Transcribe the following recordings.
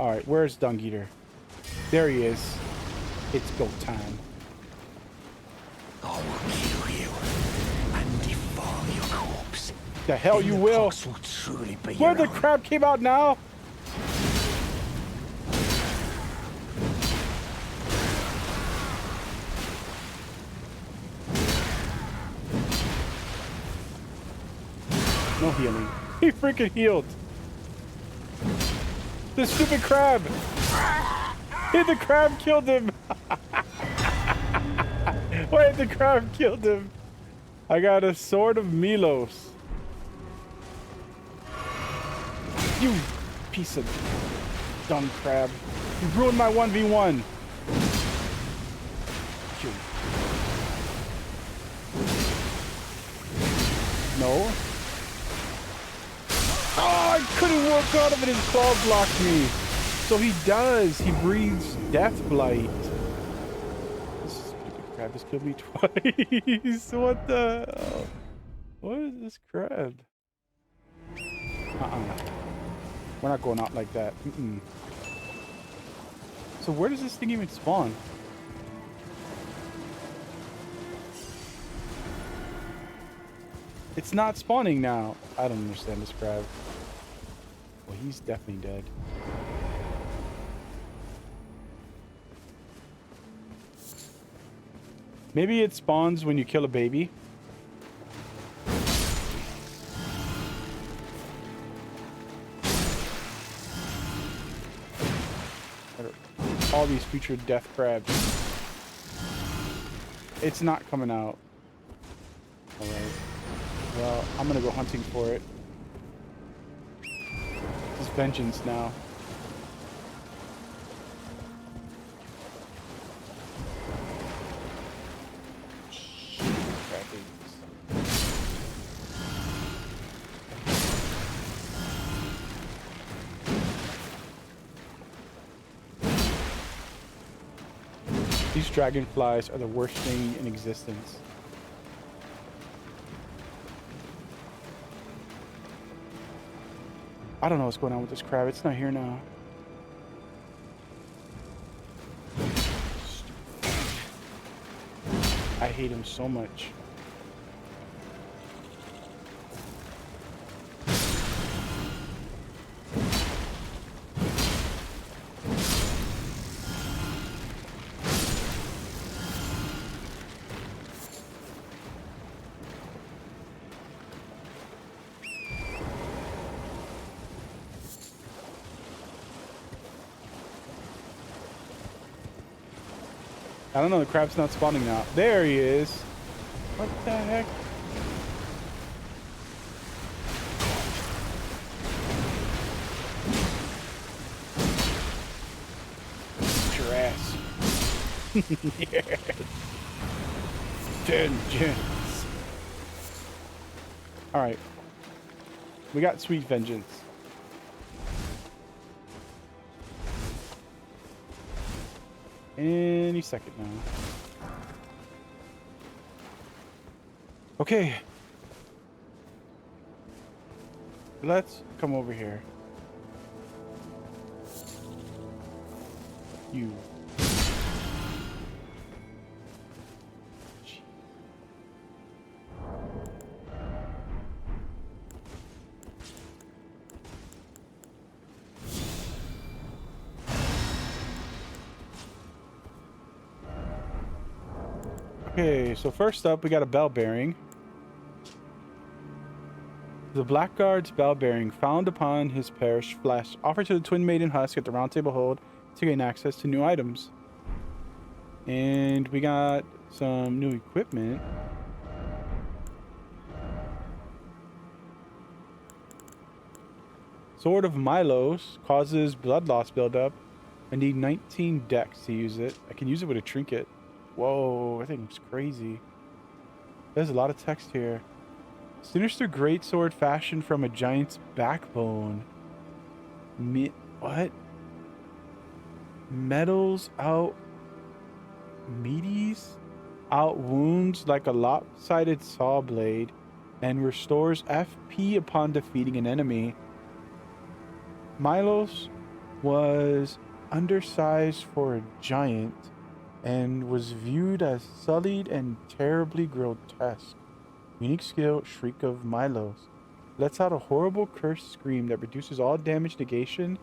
All right, where's Dung Eater? There he is. It's go time. I will kill you and devour your corpse. The hell Then you the will. pox will truly be Where your the own. crab came out now? No healing. He freaking healed. The stupid crab. Hey, the crab killed him. Wait, the crab killed him. I got a sword of Milos. You piece of dumb crab. You ruined my 1v1. No. Oh, I couldn't work out of it. His claw blocked me. So he does. He breathes death blight. This stupid crab just killed me twice. What the hell? What is this crab? We're not going out like that. So where does this thing even spawn? It's not spawning now. I don't understand this crab. Well, he's definitely dead. Maybe it spawns when you kill a baby. All these future death crabs. It's not coming out. All right. Well, I'm gonna go hunting for it. It's vengeance now. These dragonflies are the worst thing in existence. I don't know what's going on with this crab. It's not here now. I hate him so much. I don't know, the crab's not spawning now. There he is. What the heck? Eat your ass. Yes. Vengeance. Alright. We got sweet vengeance. Any second now. Okay. Let's come over here. You. Okay, so first up, we got a bell bearing. The Blackguard's bell bearing, found upon his perished flesh, offered to the Twin Maiden Husk at the Round Table Hold to gain access to new items. And we got some new equipment. Sword of Milos causes blood loss buildup. I need 19 dex to use it. I can use it with a trinket. Whoa, I think it's crazy. There's a lot of text here. Sinister greatsword fashioned from a giant's backbone. What? Metals out meaties out wounds like a lopsided saw blade and restores FP upon defeating an enemy. Milos was undersized for a giant and was viewed as sullied and terribly grotesque. Unique skill, Shriek of Milos. Lets out a horrible cursed scream that reduces all damage negation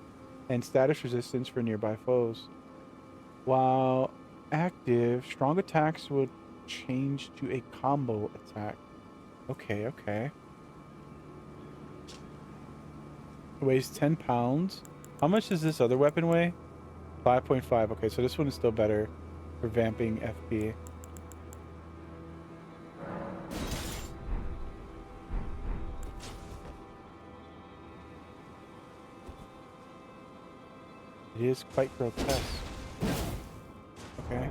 and status resistance for nearby foes. While active, strong attacks will change to a combo attack. Okay, okay. It weighs 10 pounds. How much does this other weapon weigh? 5.5. Okay, so this one is still better for vamping FP. It is quite grotesque. Okay.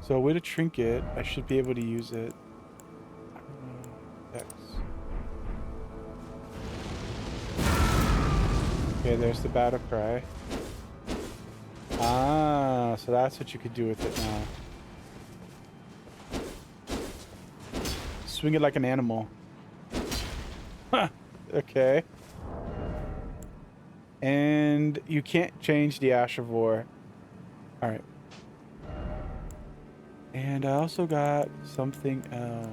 So with a trinket, I should be able to use it. X. Okay, there's the battle cry. Ah, so that's what you could do with it now. Swing it like an animal. Huh. Okay. And you can't change the Ash of War. Alright. And I also got something else.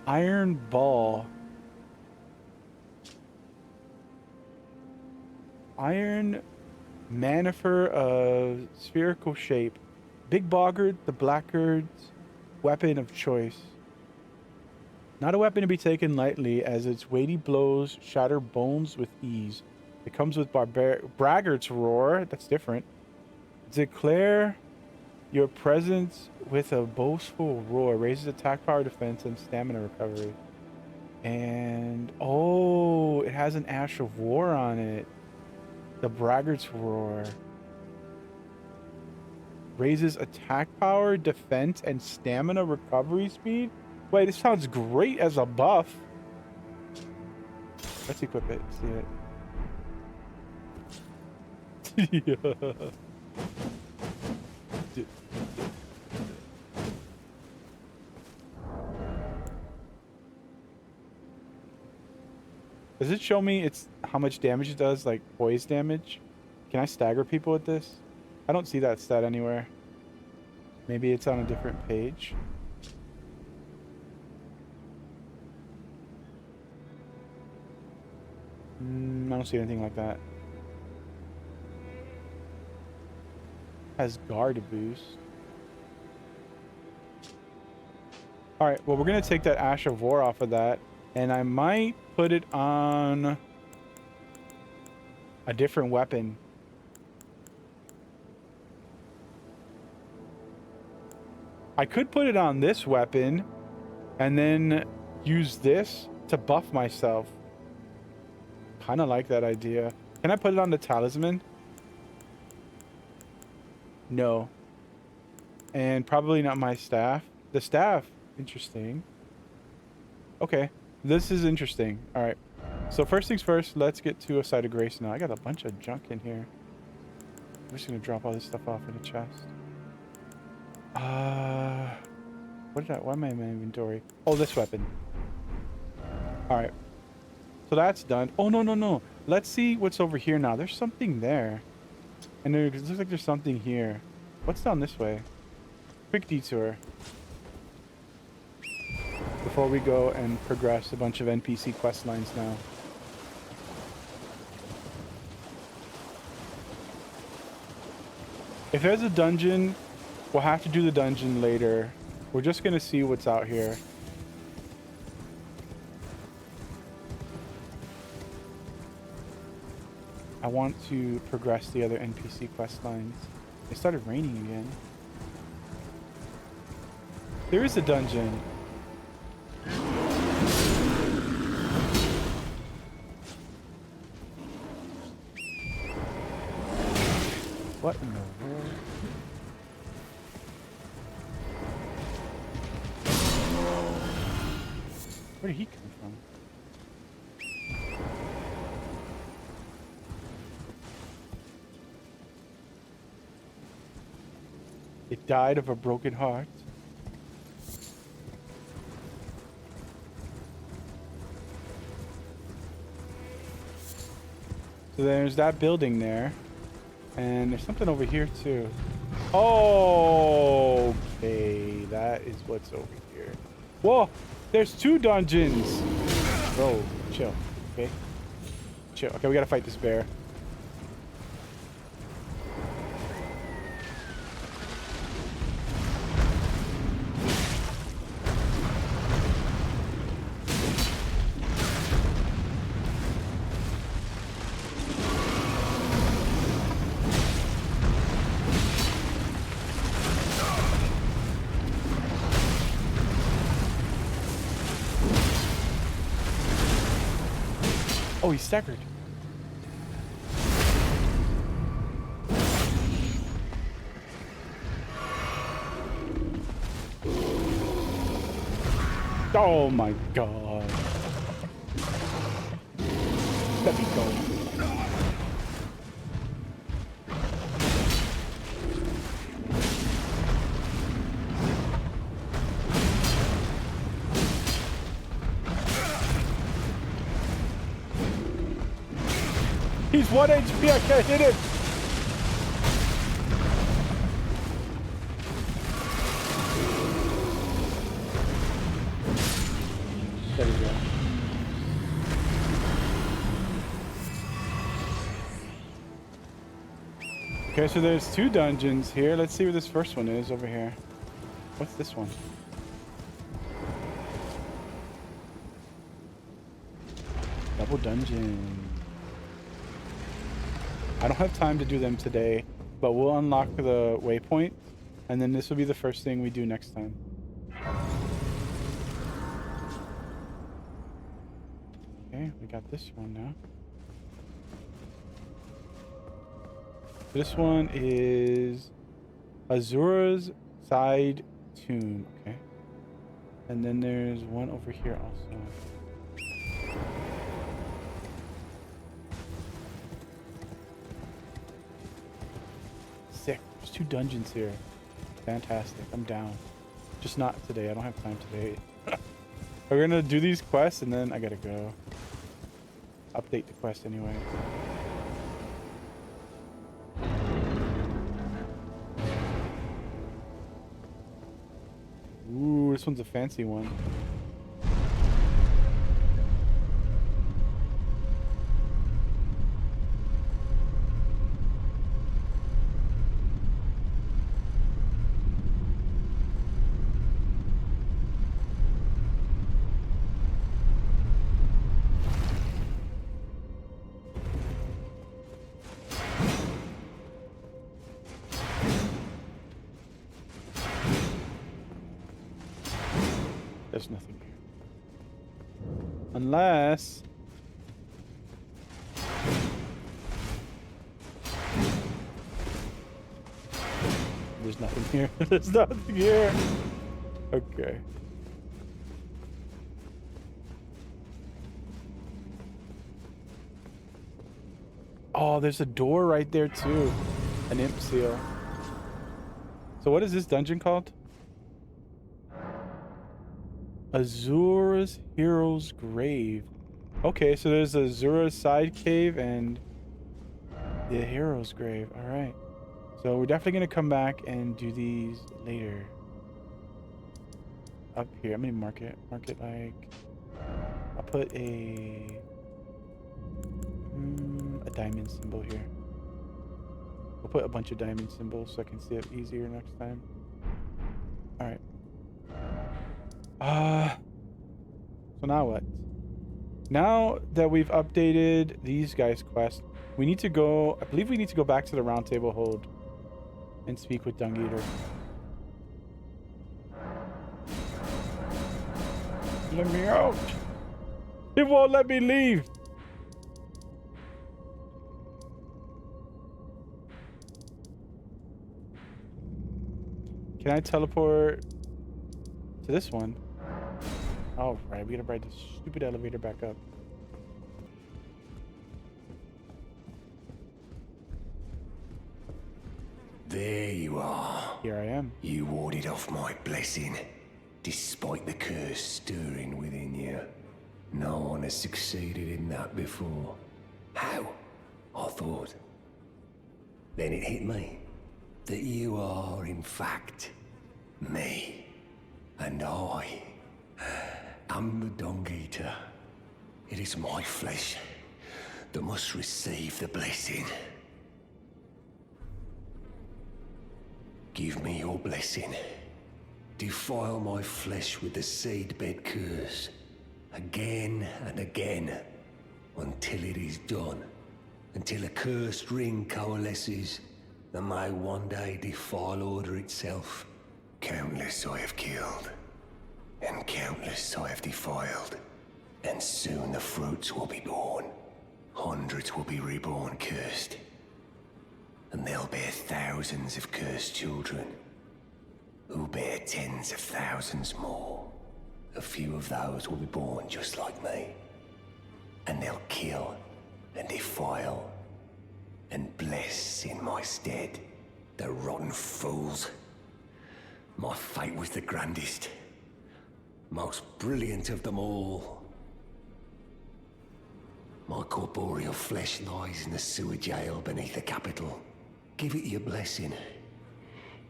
Iron Ball. Iron Manifer of spherical shape. Big Boggart, the Blackguard's weapon of choice. Not a weapon to be taken lightly, as its weighty blows shatter bones with ease. It comes with Braggart's Roar. That's different. Declare your presence with a boastful roar. Raises attack power, defense, and stamina recovery. And, oh, it has an Ash of War on it. The Braggart's Roar. Raises attack power, defense, and stamina recovery speed? Wait, this sounds great as a buff. Let's equip it. See it. Yeah. Does it show me it's how much damage it does, like poise damage? Can I stagger people with this? I don't see that stat anywhere. Maybe it's on a different page. I don't see anything like that. Has guard boost. Alright, well, we're going to take that Ash of War off of that. And I might put it on a different weapon. I could put it on this weapon and then use this to buff myself. Kind of like that idea. Can I put it on the talisman? No. And probably not my staff. The staff. Interesting. Okay. This is interesting. Alright. So first things first, let's get to a site of grace now. I got a bunch of junk in here. I'm just going to drop all this stuff off in a chest. Why am I in my inventory? Oh, this weapon. Alright. So that's done. Oh, no. Let's see what's over here now. There's something there. And it looks like there's something here. What's down this way? Quick detour. Before we go and progress a bunch of NPC quest lines now. If there's a dungeon, we'll have to do the dungeon later. We're just going to see what's out here. I want to progress the other NPC quest lines. It started raining again. There is a dungeon. What in the world? Where did he come from? It died of a broken heart. So there's that building there. And there's something over here too. Oh, okay. That is what's over here. Whoa, there's 2 dungeons. Bro, chill. Okay. Chill. Okay, we gotta fight this bear. Oh, he's staggered. Oh my god. Let me go. He's 1 HP, I can't hit him! There we go. Okay, so there's 2 dungeons here. Let's see where this first one is over here. What's this one? Double dungeon. I don't have time to do them today, but we'll unlock the waypoint, and then this will be the first thing we do next time. Okay, we got this one now. This one is Azura's Side Tomb. Okay. And then there's one over here also. Sick. There's 2 dungeons here. Fantastic. I'm down. Just not today. I don't have time today. We're gonna do these quests and then I gotta go. Update the quest anyway. Ooh, this one's a fancy one. There's nothing here. Unless... There's nothing here. There's nothing here. Okay. Oh, there's a door right there too. An imp seal. So what is this dungeon called? Azura's Hero's Grave. Okay, so there's Azura's Side Cave and the Hero's Grave. All right. So we're definitely going to come back and do these later. Up here. I'm going to mark it like... I'll put a diamond symbol here. We'll put a bunch of diamond symbols so I can see it easier next time. All right. So now what? Now that we've updated these guys' quests, we need to go... I believe we need to go back to the round table hold and speak with Dung Eater. Let me out! It won't let me leave! Can I teleport to this one? Oh, right. We gotta ride this stupid elevator back up. There you are. Here I am. You warded off my blessing, despite the curse stirring within you. No one has succeeded in that before. How? thought. Then it hit me that you are, in fact, me. And I am the Dung Eater. It is my flesh that must receive the blessing. Give me your blessing. Defile my flesh with the seedbed curse, again and again, until it is done. Until a cursed ring coalesces that may one day defile order itself. Countless I have killed, and countless I have defiled. And soon the fruits will be born. Hundreds will be reborn cursed. And they'll bear thousands of cursed children, who bear tens of thousands more. A few of those will be born just like me. And they'll kill and defile and bless in my stead. The rotten fools. My fate was the grandest, most brilliant of them all. My corporeal flesh lies in the sewer jail beneath the capital. Give it your blessing.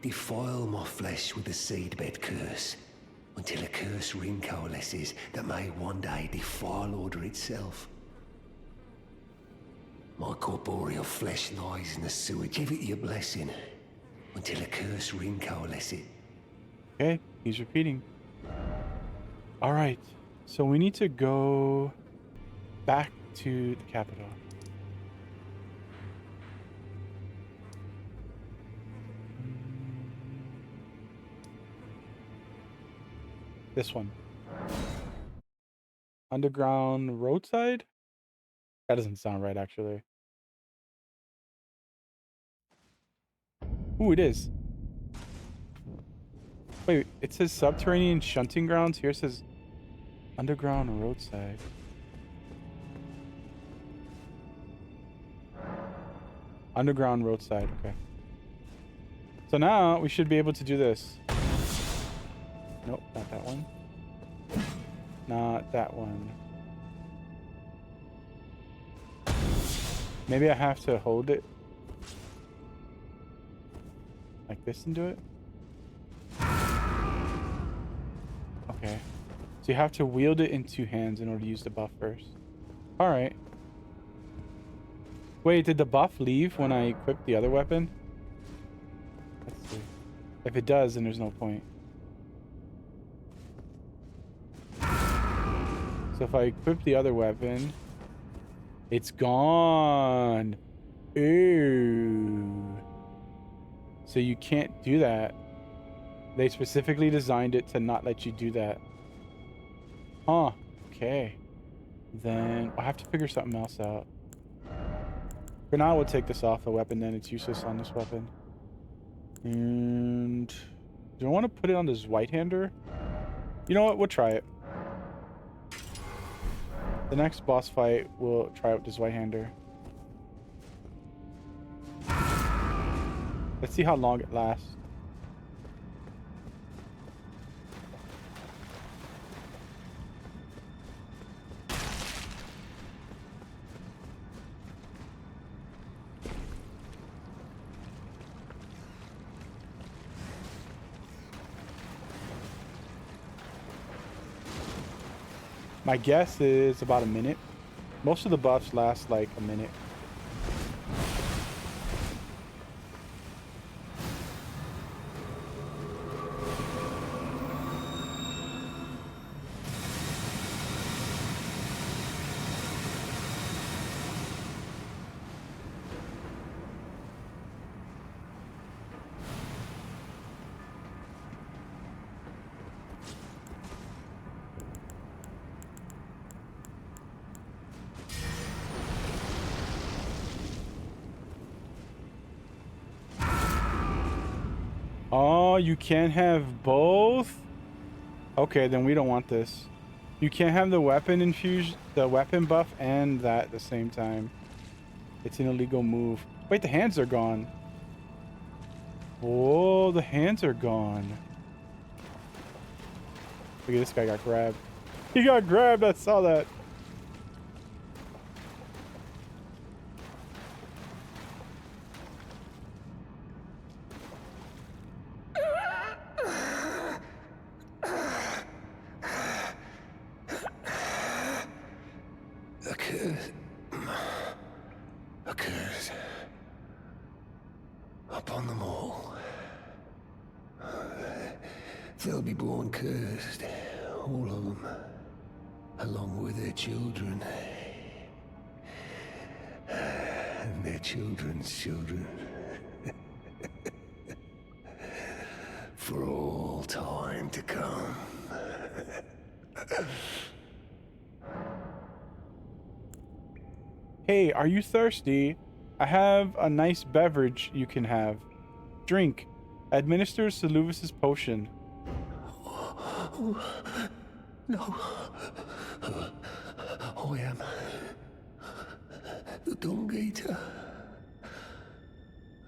Defile my flesh with the seedbed curse, until a curse ring coalesces that may one day defile order itself. My corporeal flesh lies in the sewer. Give it your blessing, until a curse ring coalesces. Okay, he's repeating. All right, so we need to go back to the capital. This one. Underground roadside? That doesn't sound right, actually. Ooh, it is. Wait, it says subterranean shunting grounds. Here it says underground roadside. Underground roadside, okay. So now we should be able to do this. Nope, not that one. Not that one. Maybe I have to hold it like this and do it? Okay. So you have to wield it in two hands in order to use the buff first. Alright. Wait, did the buff leave when I equipped the other weapon? Let's see. If it does, then there's no point. So if I equip the other weapon, it's gone. Ooh. So you can't do that. They specifically designed it to not let you do that. Huh. Okay. Then I'll have to figure something else out. For now, we'll take this off the weapon, then it's useless on this weapon. And do I want to put it on this right-hander? You know what? We'll try it. The next boss fight, we'll try out this right-hander. Let's see how long it lasts. My guess is about a minute. Most of the buffs last like a minute. Oh, you can't have both? Okay, then we don't want this. You can't have the weapon infused, the weapon buff, and that at the same time. It's an illegal move. Wait, the hands are gone. Oh, the hands are gone. Look at this guy got grabbed. He got grabbed, I saw that. curse upon them all. They'll be born cursed, all of them, along with their children. And their children's children. For all time to come. Hey, are you thirsty? I have a nice beverage you can have. Drink. Administer Seluvis' potion. No. I am the Dung Eater.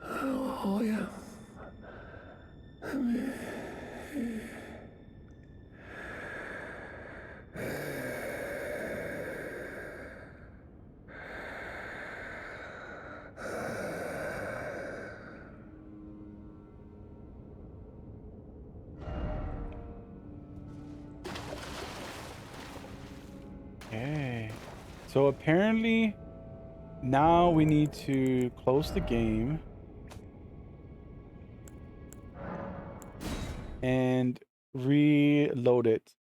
I am. Okay. So apparently now we need to close the game and reload it.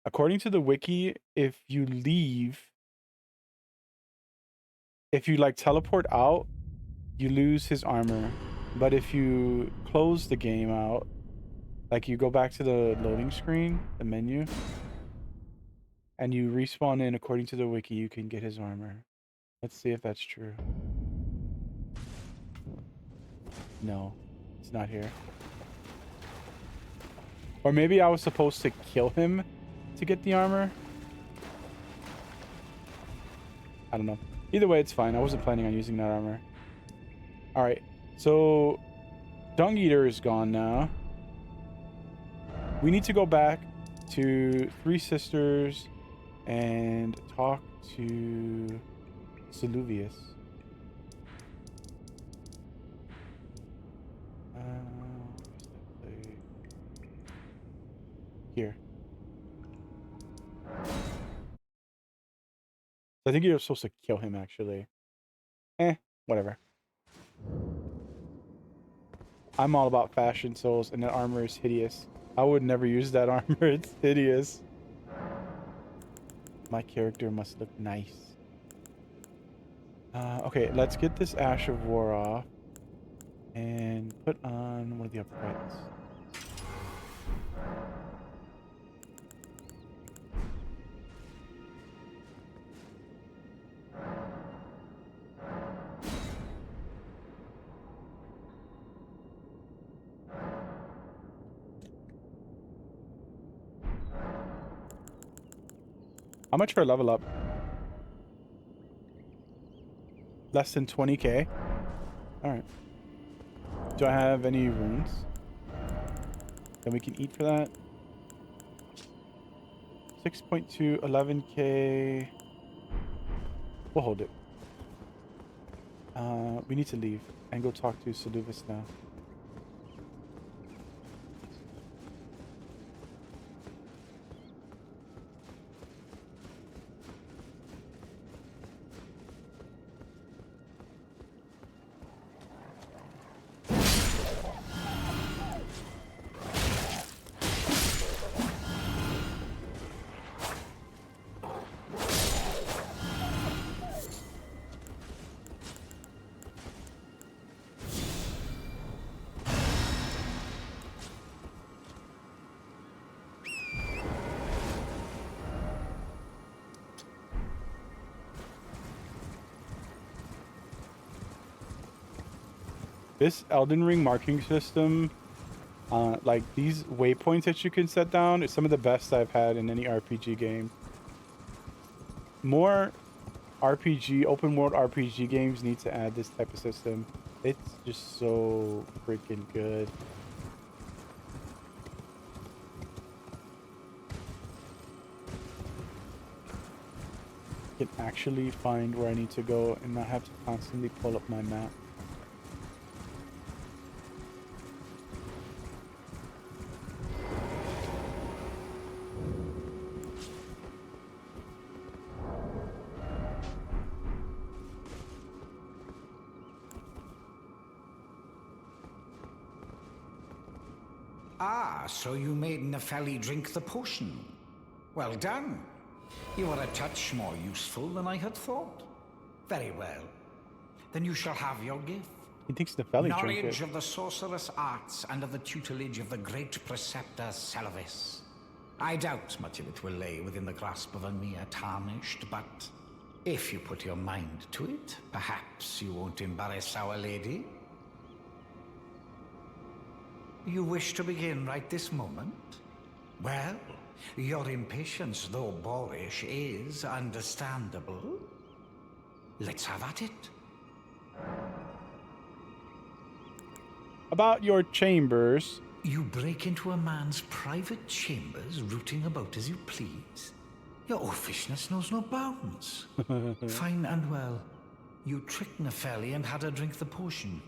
According to the wiki, if you like teleport out, you lose his armor. But if you close the game out, like you go back to the loading screen, the menu, and you respawn in according to the wiki, you can get his armor. Let's see if that's true. No, it's not here. Or maybe I was supposed to kill him to get the armor. I don't know. Either way, it's fine. I wasn't planning on using that armor. All right. So Dung Eater is gone now. We need to go back to Three Sisters and talk to Seluvis. Here. I think you're supposed to kill him, actually. Whatever. I'm all about fashion souls, and that armor is hideous. I would never use that armor. It's hideous. My character must look nice. Okay, let's get this Ash of War off and put on one of the upgrades. How much for a level up? Less than 20k? Alright. Do I have any runes that we can eat for that? 6.2, 11k. We'll hold it. We need to leave and go talk to Seluvis now. This Elden Ring marking system, like these waypoints that you can set down, is some of the best I've had in any RPG game. More open world RPG games need to add this type of system. It's just so freaking good. I can actually find where I need to go and not have to constantly pull up my map. Ah, so you made Nepheli drink the potion. Well done. You are a touch more useful than I had thought. Very well. Then you shall have your gift. He thinks the Nepheli drank Knowledge it. of the sorcerous arts under the tutelage of the great Preceptor Seluvis. I doubt much of it will lay within the grasp of a mere tarnished, but if you put your mind to it, perhaps you won't embarrass our lady. You wish to begin right this moment? Well, your impatience, though boorish, is understandable. Let's have at it. About your chambers. You break into a man's private chambers, rooting about as you please. Your oafishness knows no bounds. Fine and well. You tricked Nepheli and had her drink the potion.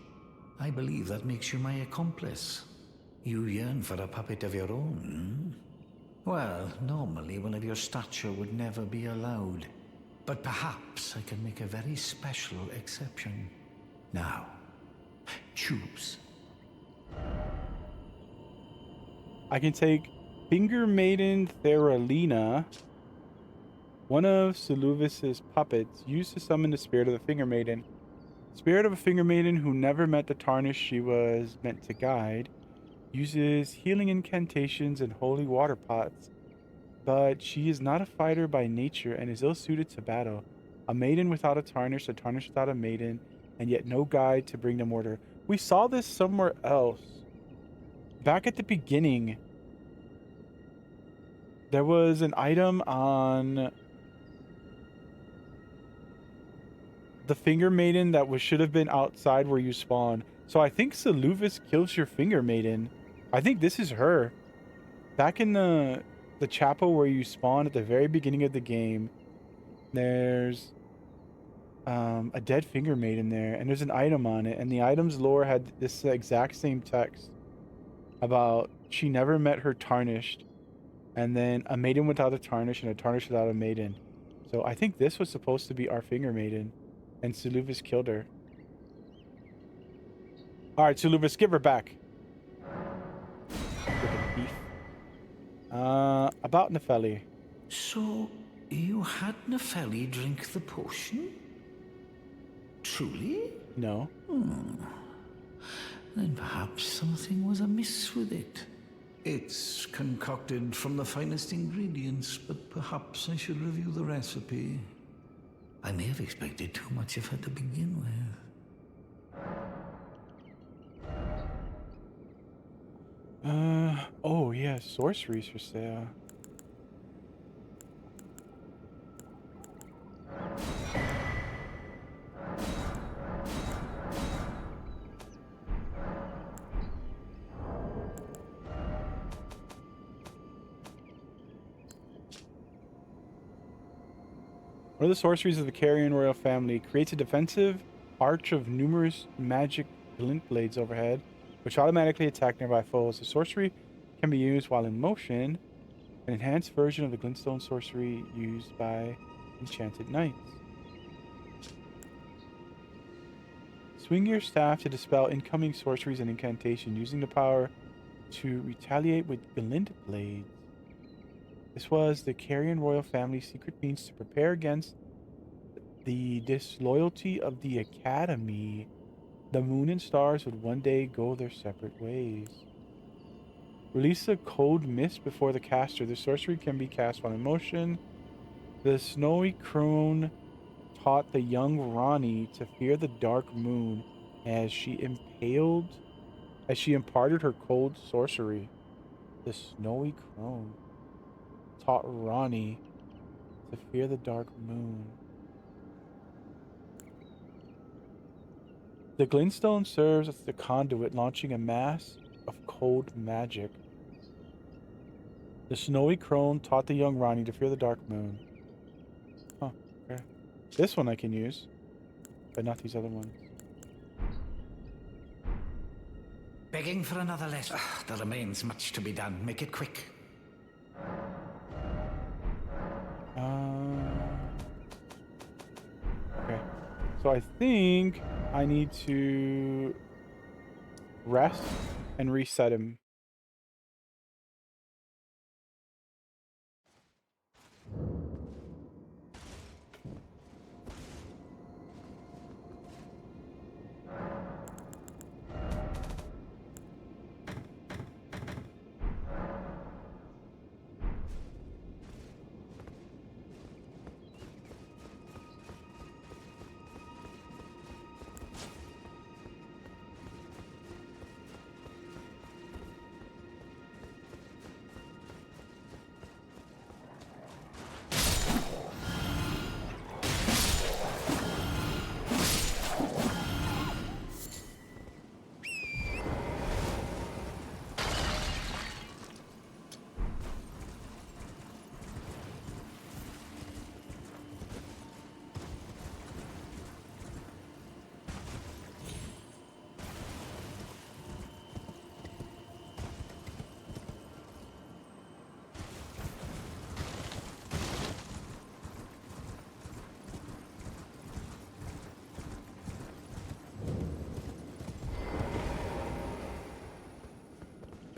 I believe that makes you my accomplice. You yearn for a puppet of your own, hmm? Well, normally one of your stature would never be allowed. But perhaps I can make a very special exception. Now, choose. I can take Finger Maiden Theralina, one of Seluvis's puppets, used to summon the spirit of the Finger Maiden. Spirit of a Finger Maiden who never met the tarnish she was meant to guide, uses healing incantations and holy water pots, but she is not a fighter by nature and is ill-suited to battle. A maiden without a tarnish without a maiden, and yet no guide to bring them order. We saw this somewhere else. Back at the beginning, there was an item on the Finger Maiden that should have been outside where you spawn. So I think Seluvis kills your Finger Maiden. I think this is her. Back in the chapel where you spawn at the very beginning of the game, there's a dead Finger Maiden there, and there's an item on it, and the item's lore had this exact same text about she never met her tarnished, and then a maiden without a tarnish and a tarnish without a maiden. So I think this was supposed to be our Finger Maiden, and Seluvis killed her. Alright, Seluvis, give her back. Freaking thief. About Nepheli. So, you had Nepheli drink the potion? Truly? No. Then perhaps something was amiss with it. It's concocted from the finest ingredients, but perhaps I should review the recipe. I may have expected too much of her to begin with. Oh yeah, sorceries for sale. One of the sorceries of the Carrion royal family creates a defensive arch of numerous magic glint blades overhead, which automatically attack nearby foes. The sorcery can be used while in motion, an enhanced version of the glintstone sorcery used by enchanted knights. Swing your staff to dispel incoming sorceries and incantation, using the power to retaliate with glint blades. This was the Carrion royal family's secret means to prepare against the disloyalty of the Academy. The moon and stars would one day go their separate ways. Release a cold mist before the caster. The sorcery can be cast while in motion. The snowy crone taught the young Ranni to fear the dark moon as she imparted her cold sorcery. The snowy crone taught Ranni to fear the dark moon. The glintstone serves as the conduit, launching a mass of cold magic. The snowy crone taught the young Ranni to fear the dark moon. Huh, okay. This one I can use, but not these other ones. Begging for another lesson. There remains much to be done. Make it quick. Okay. So I think I need to rest and reset him.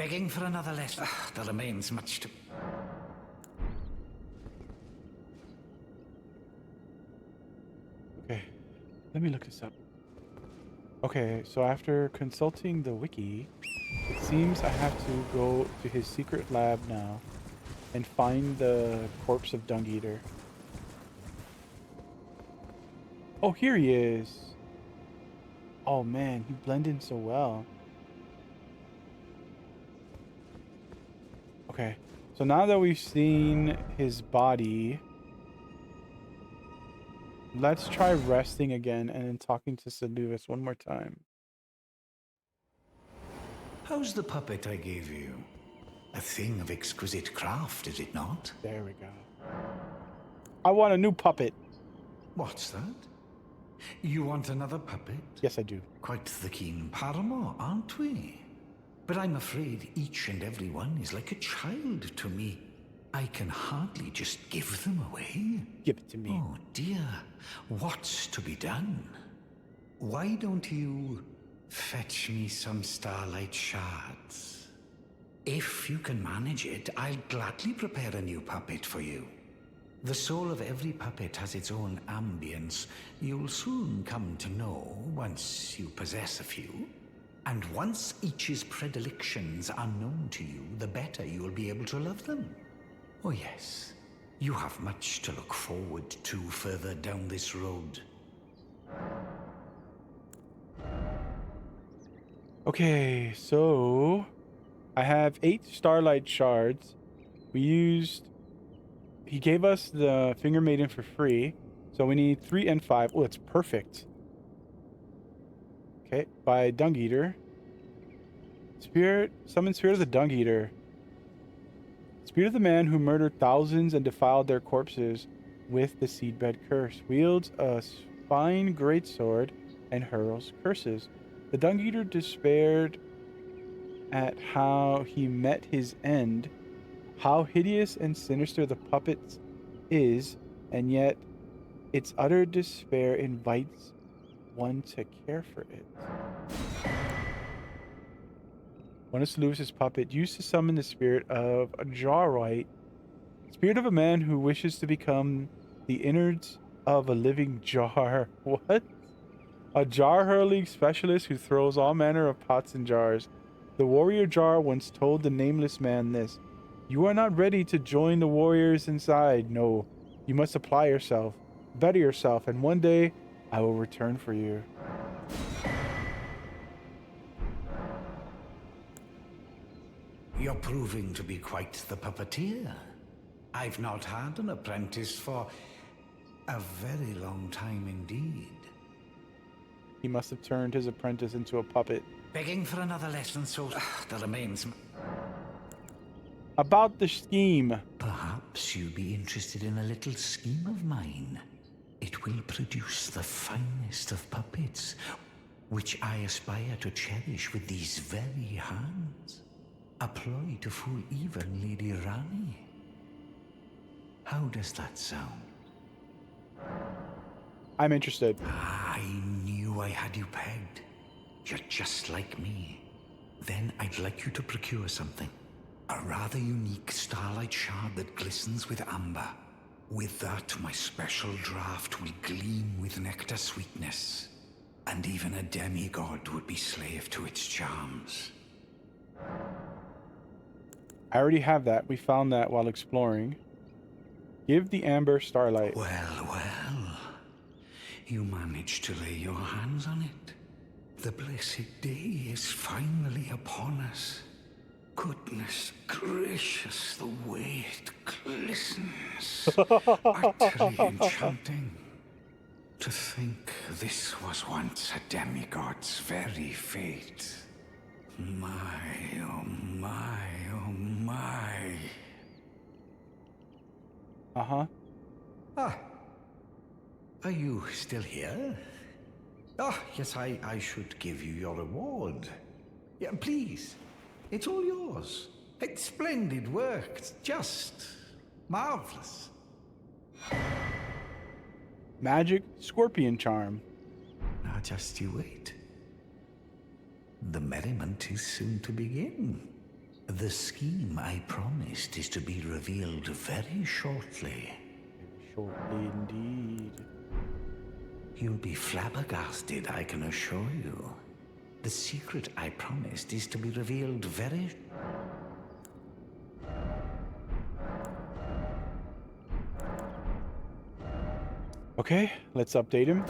Begging for another lesson. There remains much to... Okay, let me look this up. Okay, so after consulting the wiki, it seems I have to go to his secret lab now and find the corpse of Dung Eater. Oh, here he is. Oh man, he blended in so well. Okay, so now that we've seen his body, let's try resting again and then talking to Seluvis one more time. How's the puppet I gave you? A thing of exquisite craft, is it not? There we go. I want a new puppet. What's that? You want another puppet? Yes, I do. Quite the keen paramour, aren't we? But I'm afraid each and every one is like a child to me. I can hardly just give them away. Give it to me. Oh dear, what's to be done? Why don't you fetch me some starlight shards? If you can manage it, I'll gladly prepare a new puppet for you. The soul of every puppet has its own ambience. You'll soon come to know once you possess a few. And once each's predilections are known to you, the better you will be able to love them. Oh yes, you have much to look forward to further down this road. Okay, so I have 8 starlight shards. He gave us the Finger Maiden for free, so we need 3 and 5. Oh, that's perfect. Okay, by Dung Eater. Summon Spirit of the Dung Eater. Spirit of the man who murdered thousands and defiled their corpses with the seedbed curse. Wields a fine greatsword and hurls curses. The Dung Eater despaired at how he met his end, how hideous and sinister the puppet is, and yet its utter despair invites one to care for it. One of Seluvis' puppet used to summon the spirit of a Jarwhite, spirit of a man who wishes to become the innards of a living jar. What? A jar-hurling specialist who throws all manner of pots and jars. The warrior jar once told the nameless man this: "You are not ready to join the warriors inside. No, you must apply yourself, better yourself, and one day I will return for you." You're proving to be quite the puppeteer. I've not had an apprentice for a very long time indeed. He must have turned his apprentice into a puppet. Begging for another lesson, so there remains... About the scheme. Perhaps you'd be interested in a little scheme of mine. It will produce the finest of puppets, which I aspire to cherish with these very hands. A ploy to fool even Lady Ranni. How does that sound? I'm interested. I knew I had you pegged. You're just like me. Then I'd like you to procure something. A rather unique starlight shard that glistens with amber. With that, my special draft will gleam with nectar sweetness. And even a demigod would be slave to its charms. I already have that. We found that while exploring. Give the amber starlight. Well, well. You managed to lay your hands on it. The blessed day is finally upon us. Goodness gracious, the way it glistens. Utterly enchanting. To think this was once a demigod's very fate. My, oh my, oh my. Uh-huh. Ah. Are you still here? Ah, yes, I should give you your reward. Yeah, please. It's all yours. It's splendid work. It's just marvelous. Magic scorpion charm. Now just you wait. The merriment is soon to begin. The scheme I promised is to be revealed very shortly. Shortly indeed. You'll be flabbergasted, I can assure you. The secret I promised is to be revealed very... Okay, let's update him.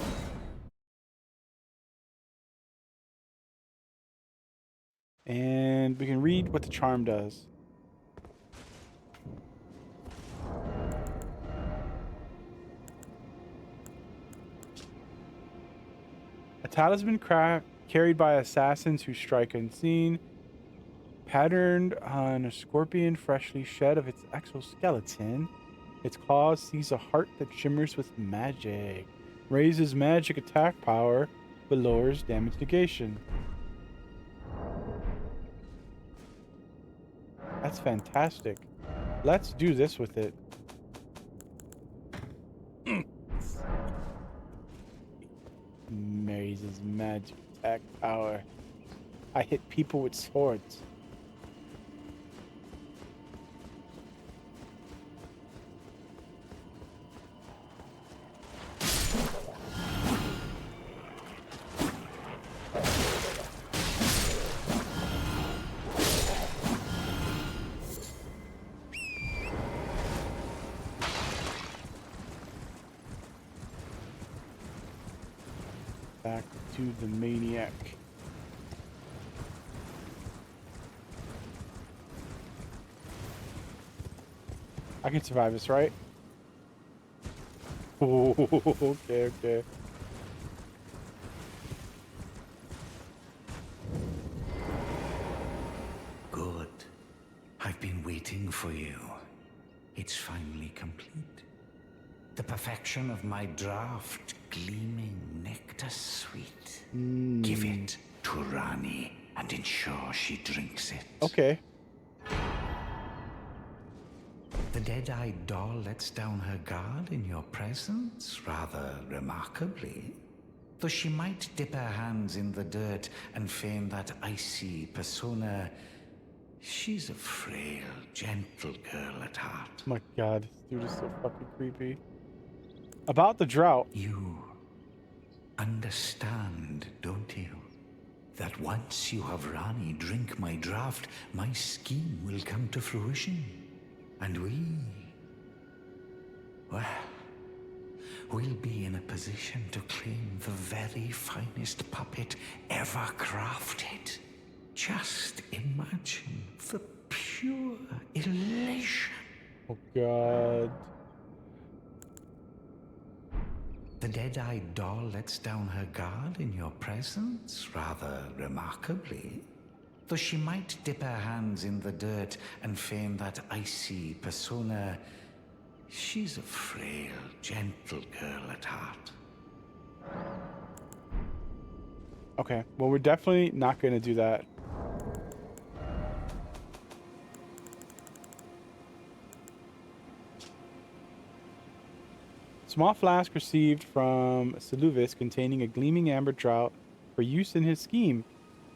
And we can read what the charm does. A talisman carried by assassins who strike unseen, patterned on a scorpion freshly shed of its exoskeleton. Its claws seize a heart that shimmers with magic, raises magic attack power, but lowers damage negation. That's fantastic. Let's do this with it. Raises magic attack power. I hit people with swords. Back to the maniac. I can survive this, right? Oh, okay, okay. Good. I've been waiting for you. It's finally complete. The perfection of my draft, gleaming nectar sweet. Give it to Ranni and ensure she drinks it. Okay. The dead-eyed doll lets down her guard in your presence, rather remarkably. Though she might dip her hands in the dirt and feign that icy persona, she's a frail, gentle girl at heart. Oh my god, this dude is so fucking creepy. About the drought. You understand, don't you? That once you have Ranni drink my draft, my scheme will come to fruition. And we'll be in a position to claim the very finest puppet ever crafted. Just imagine the pure elation. Oh god. The dead-eyed doll lets down her guard in your presence, rather remarkably. Though she might dip her hands in the dirt and feign that icy persona, she's a frail, gentle girl at heart. Okay, well, we're definitely not going to do that. Small flask received from Seluvis containing a gleaming amber draught for use in his scheme.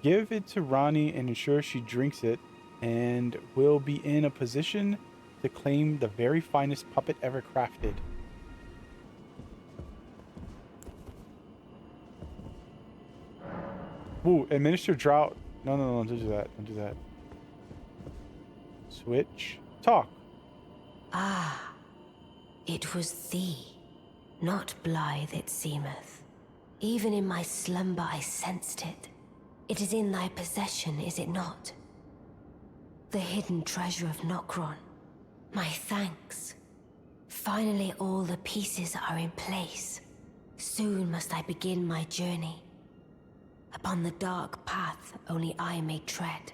Give it to Ranni and ensure she drinks it, and will be in a position to claim the very finest puppet ever crafted. Ooh, administer drought. No, don't do that. Don't do that. Switch. Talk. Ah, it was thee, not blithe it seemeth. Even in my slumber I sensed it. It is in thy possession, is it not? The hidden treasure of Nokron. My thanks. Finally all the pieces are in place. Soon must I begin my journey. Upon the dark path only I may tread.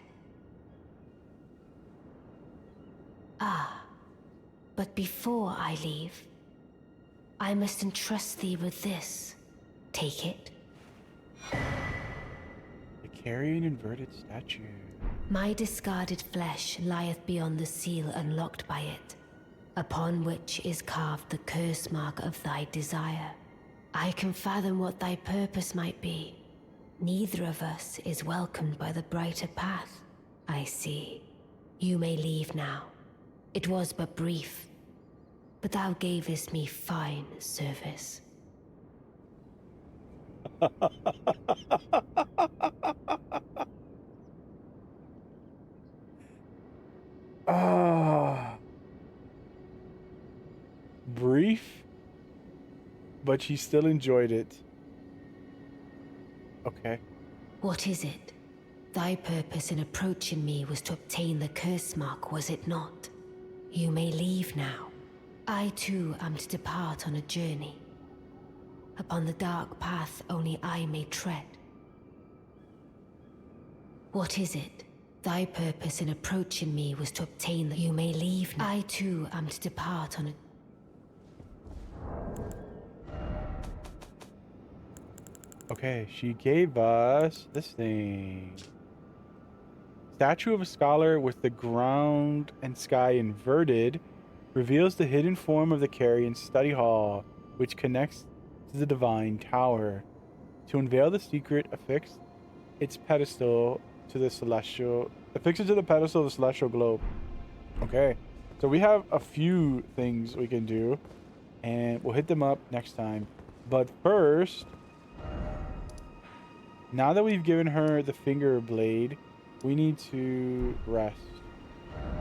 Ah, but before I leave, I must entrust thee with this. Take it. Carry an inverted statue. My discarded flesh lieth beyond the seal unlocked by it, upon which is carved the curse mark of thy desire. I can fathom what thy purpose might be. Neither of us is welcomed by the brighter path, I see. You may leave now. It was but brief, but thou gavest me fine service. Ah, brief, but she still enjoyed it. Okay. What is it? Thy purpose in approaching me was to obtain the curse mark, was it not? You may leave now. I too am to depart on a journey. Upon the dark path only I may tread. What is it? Thy purpose in approaching me was to obtain the... You may leave now. I too am to depart on a... Okay, she gave us this thing. Statue of a scholar with the ground and sky inverted reveals the hidden form of the Carrion study hall, which connects to the divine tower. To unveil the secret, affix its pedestal to the celestial... Affix it to the pedestal of the celestial globe. Okay, so we have a few things we can do, and we'll hit them up next time. But first... Now that we've given her the finger blade, we need to rest.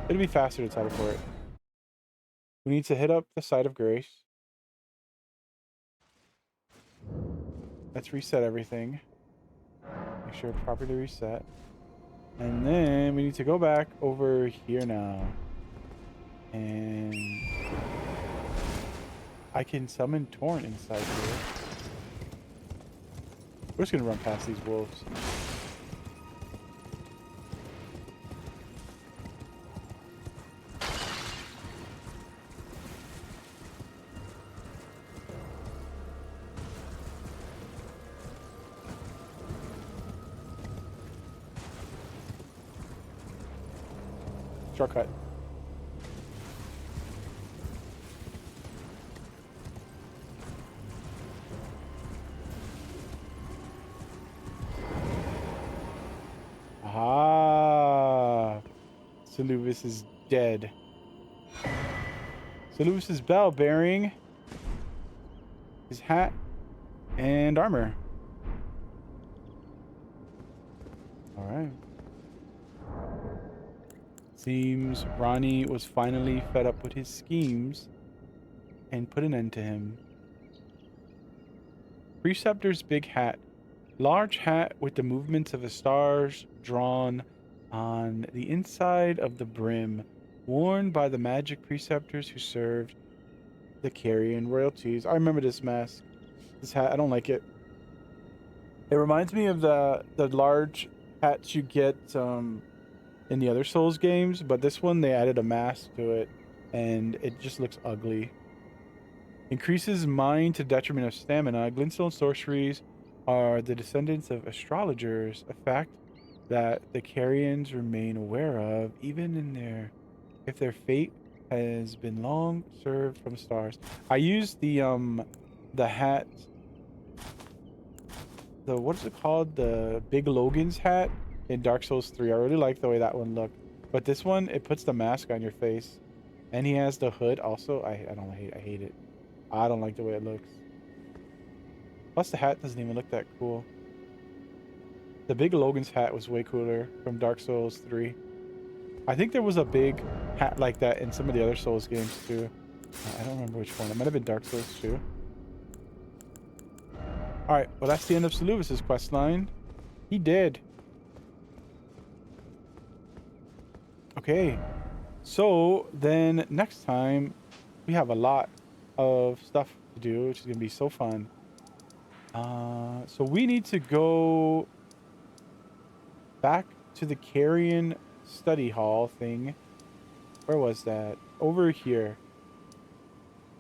It'll be faster to teleport. We need to hit up the site of grace. Let's reset everything. Make sure it's properly reset. And then we need to go back over here now. And I can summon Torrent inside here. We're just gonna run past these wolves. Shortcut. Ah, Seluvis is dead. Seluvis's bell bearing his hat and armor. All right. Seems Ranni was finally fed up with his schemes and put an end to him. Preceptor's big hat. Large hat with the movements of the stars drawn on the inside of the brim, worn by the magic preceptors who served the Carrion royalties. I remember this mask. This hat, I don't like it. It reminds me of the large hats you get in the other Souls games, but this one they added a mask to it, and it just looks ugly. Increases mind to detriment of stamina. Glintstone sorceries are the descendants of astrologers, a fact that the Carrions remain aware of, even in if their fate has been long served from stars. I used the hat, what is it called? The Big Logan's hat in Dark Souls 3. I really like the way that one looked. But this one, it puts the mask on your face. And he has the hood also. I hate it. I don't like the way it looks. Plus the hat doesn't even look that cool. The Big Logan's hat was way cooler from Dark Souls 3. I think there was a big hat like that in some of the other Souls games too. I don't remember which one. It might have been Dark Souls 2. Alright, well that's the end of Seluvis' quest line. He did. Okay. So then next time we have a lot of stuff to do, which is going to be so fun. So we need to go back to the Carrion study hall thing. Where was that? Over here.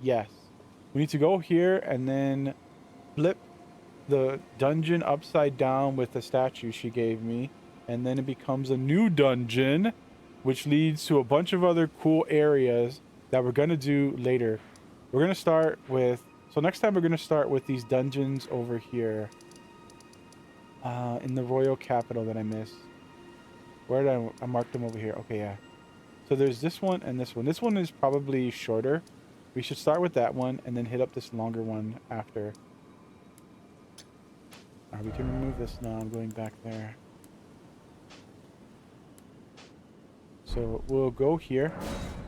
Yes. We need to go here and then flip the dungeon upside down with the statue she gave me. And then it becomes a new dungeon, which leads to a bunch of other cool areas that we're going to do later. We're going to start with... So next time we're going to start with these dungeons over here. In the royal capital that I missed. Where did I mark them over here? Okay, yeah. So there's this one and this one. This one is probably shorter. We should start with that one and then hit up this longer one after. Alright, we can remove this now. I'm going back there. So we'll go here,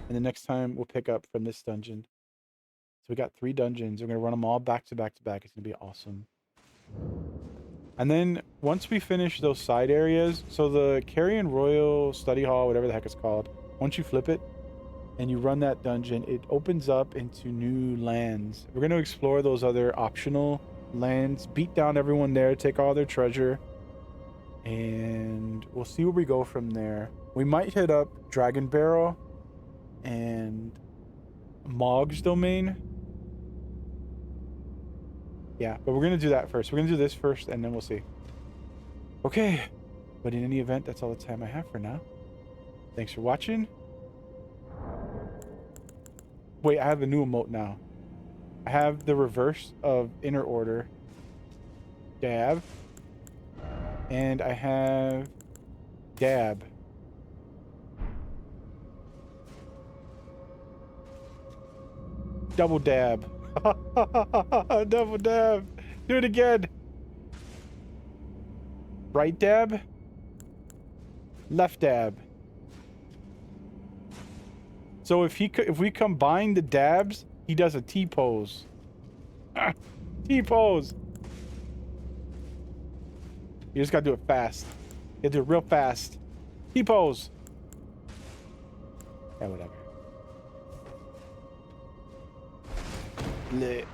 and the next time we'll pick up from this dungeon. So we got 3 dungeons. We're going to run them all back to back to back. It's going to be awesome. And then once we finish those side areas, so the Carrion Royal Study Hall, whatever the heck it's called, once you flip it and you run that dungeon, it opens up into new lands. We're going to explore those other optional lands, beat down everyone there, take all their treasure, and we'll see where we go from there. We might hit up Dragon Barrel and Mog's domain. Yeah, but we're going to do that first. We're going to do this first, and then we'll see. Okay, but in any event, that's all the time I have for now. Thanks for watching. Wait, I have a new emote now. I have the reverse of Inner Order. Dab. And I have Dab. Double dab. Double dab. Do it again. Right dab. Left dab. So if we combine the dabs, he does a T-pose. T-pose. You just gotta do it fast. You gotta do it real fast. T-pose. Yeah, whatever. Lit.